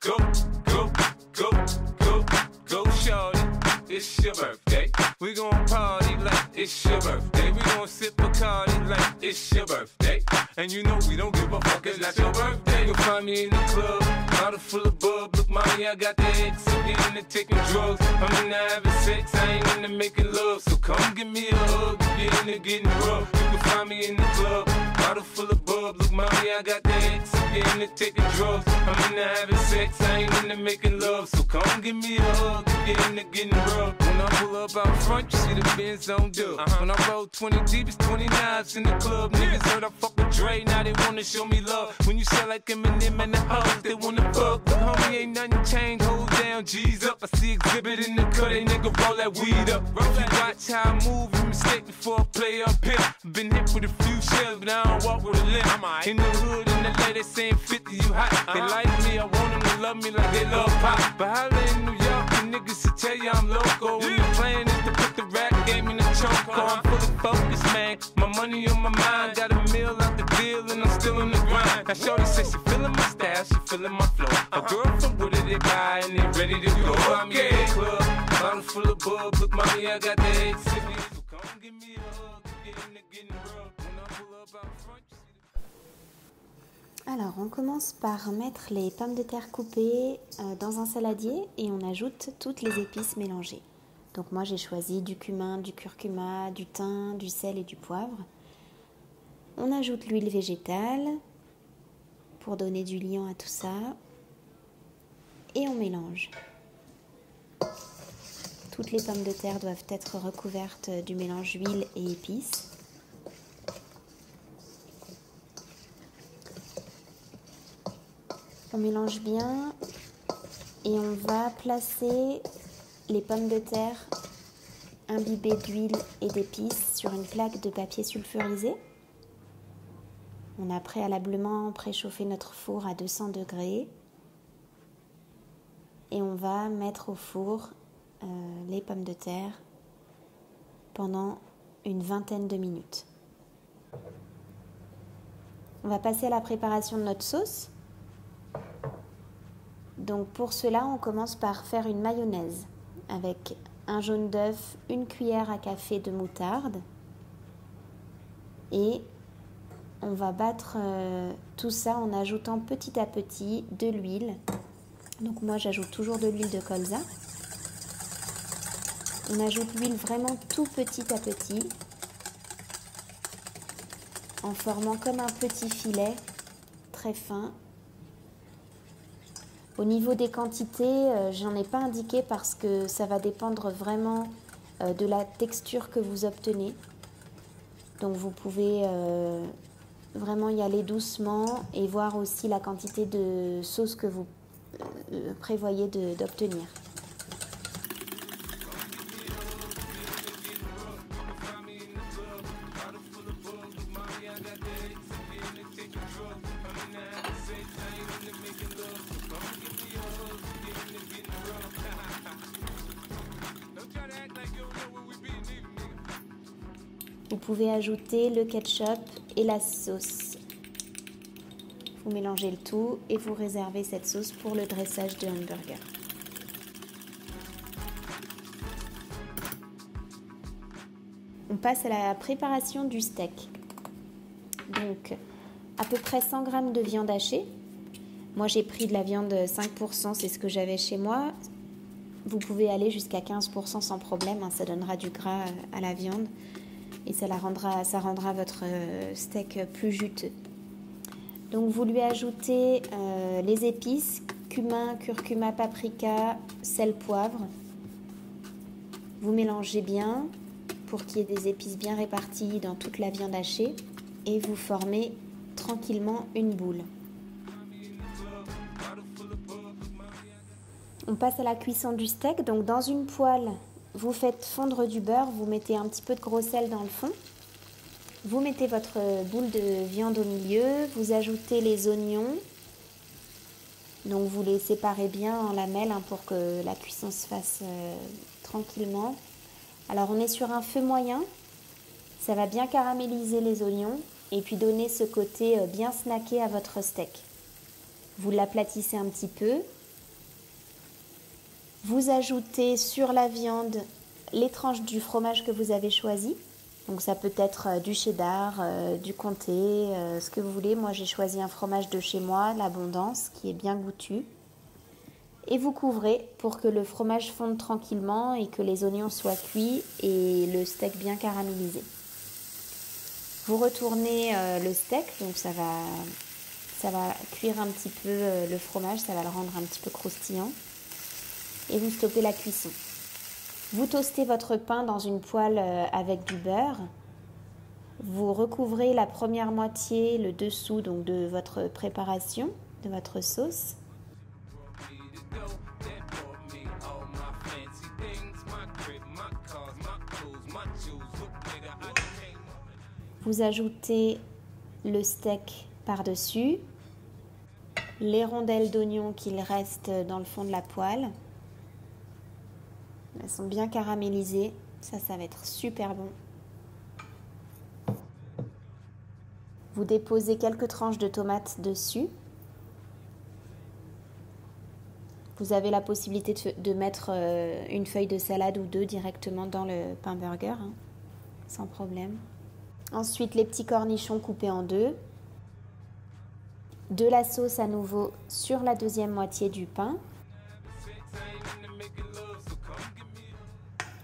Go, go, go, go, go, shorty. It's your birthday. We gon' party like it's your birthday. We gon' sip Bacardi like it's your birthday. And you know we don't give a fuck, it's not your birthday. You'll find me in the club, bottle full of bub. Look, mommy, I got the X, I'm getting into taking drugs. I'm into having sex, I ain't into making love. So come give me a hug, get into getting rough. You can find me in the club, bottle full of bub. Look, mommy, I got the X, I'm getting into taking drugs. I'm into having sex, I ain't into making love. So come give me a hug, get into getting rough. When I pull up out front, you see the Benz on dub. When I roll 20 deep, it's 29s in the club. Niggas heard I fuck with Dre, now they wanna show me love. When you sell like Eminem and the hoes, they wanna fuck. But homie, ain't nothing changed, hold down, G's up. I see exhibit in the cut, they nigga roll that weed up. If you watch how I move, you mistake before I play up here. Been hit with a few shells, but I don't walk with a limp. In the hood, in the lady saying 50, you hot. They like me, I want them to love me like they love pop. But holla in New York, the niggas should tell you I'm loco. When the plan is to put the rap game in the choke. I'm fully focused, man. My money on my mind, got a meal out the deal, and I'm still on the grind. Now shorty says she feeling my style, she feeling my flow. A girl from Wooded, they buy, and they ready to go. I'm in the club, bottle full of bub. Look, mommy, I got the X in me. So come give me a hug, get into getting rough. When I pull up out front, you see the... Alors, on commence par mettre les pommes de terre coupées dans un saladier et on ajoute toutes les épices mélangées. Donc moi, j'ai choisi du cumin, du curcuma, du thym, du sel et du poivre. On ajoute l'huile végétale pour donner du liant à tout ça et on mélange. Toutes les pommes de terre doivent être recouvertes du mélange huile et épices. On mélange bien et on va placer les pommes de terre imbibées d'huile et d'épices sur une plaque de papier sulfurisé. On a préalablement préchauffé notre four à 200 degrés et on va mettre au four les pommes de terre pendant une vingtaine de minutes. On va passer à la préparation de notre sauce. Donc pour cela, on commence par faire une mayonnaise avec un jaune d'œuf, une cuillère à café de moutarde et on va battre tout ça en ajoutant petit à petit de l'huile. Donc moi j'ajoute toujours de l'huile de colza. On ajoute l'huile vraiment tout petit à petit en formant comme un petit filet très fin. Au niveau des quantités, j'en ai pas indiqué parce que ça va dépendre vraiment de la texture que vous obtenez. Donc vous pouvez vraiment y aller doucement et voir aussi la quantité de sauce que vous prévoyez d'obtenir. Vous pouvez ajouter le ketchup et la sauce. Vous mélangez le tout et vous réservez cette sauce pour le dressage de hamburger. On passe à la préparation du steak. Donc, à peu près 100 g de viande hachée. Moi, j'ai pris de la viande 5%, c'est ce que j'avais chez moi. Vous pouvez aller jusqu'à 15% sans problème, hein, ça donnera du gras à la viande. Et ça rendra votre steak plus juteux. Donc vous lui ajoutez les épices, cumin, curcuma, paprika, sel, poivre. Vous mélangez bien pour qu'il y ait des épices bien réparties dans toute la viande hachée et vous formez tranquillement une boule. On passe à la cuisson du steak. Donc dans une poêle, vous faites fondre du beurre, vous mettez un petit peu de gros sel dans le fond. Vous mettez votre boule de viande au milieu, vous ajoutez les oignons. Donc vous les séparez bien en lamelles pour que la cuisson se fasse tranquillement. Alors on est sur un feu moyen, ça va bien caraméliser les oignons et puis donner ce côté bien snacké à votre steak. Vous l'aplatissez un petit peu Vous ajoutez sur la viande les tranches du fromage que vous avez choisi. Donc ça peut être du cheddar, du comté, ce que vous voulez. Moi j'ai choisi un fromage de chez moi, l'Abondance, qui est bien goûtu. Et vous couvrez pour que le fromage fonde tranquillement et que les oignons soient cuits et le steak bien caramélisé. Vous retournez le steak, donc ça va cuire un petit peu le fromage, ça va le rendre un petit peu croustillant. Et vous stoppez la cuisson. Vous toastez votre pain dans une poêle avec du beurre. Vous recouvrez la première moitié, le dessous donc de votre préparation, de votre sauce. Vous ajoutez le steak par-dessus, les rondelles d'oignon qu'il reste dans le fond de la poêle. Elles sont bien caramélisées, ça va être super bon. Vous déposez quelques tranches de tomates dessus. Vous avez la possibilité de mettre une feuille de salade ou deux directement dans le pain burger, hein, sans problème. Ensuite, les petits cornichons coupés en deux. De la sauce à nouveau sur la deuxième moitié du pain.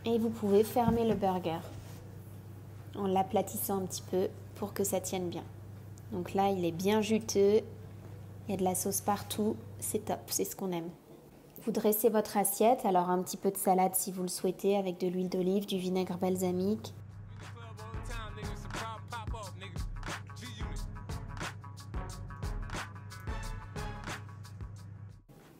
Et vous pouvez fermer le burger en l'aplatissant un petit peu pour que ça tienne bien. Donc là, il est bien juteux. Il y a de la sauce partout. C'est top, c'est ce qu'on aime. Vous dressez votre assiette. Alors un petit peu de salade si vous le souhaitez avec de l'huile d'olive, du vinaigre balsamique.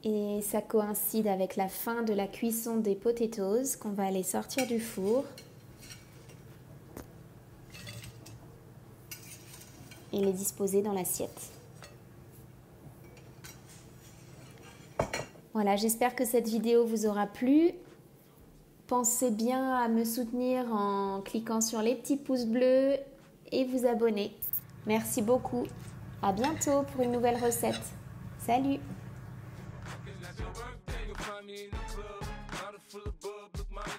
Et ça coïncide avec la fin de la cuisson des potatoes qu'on va aller sortir du four. Et les disposer dans l'assiette. Voilà, j'espère que cette vidéo vous aura plu. Pensez bien à me soutenir en cliquant sur les petits pouces bleus et vous abonner. Merci beaucoup. À bientôt pour une nouvelle recette. Salut!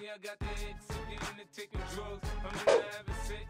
I got the X, so getting to taking drugs. I'm in the having sex.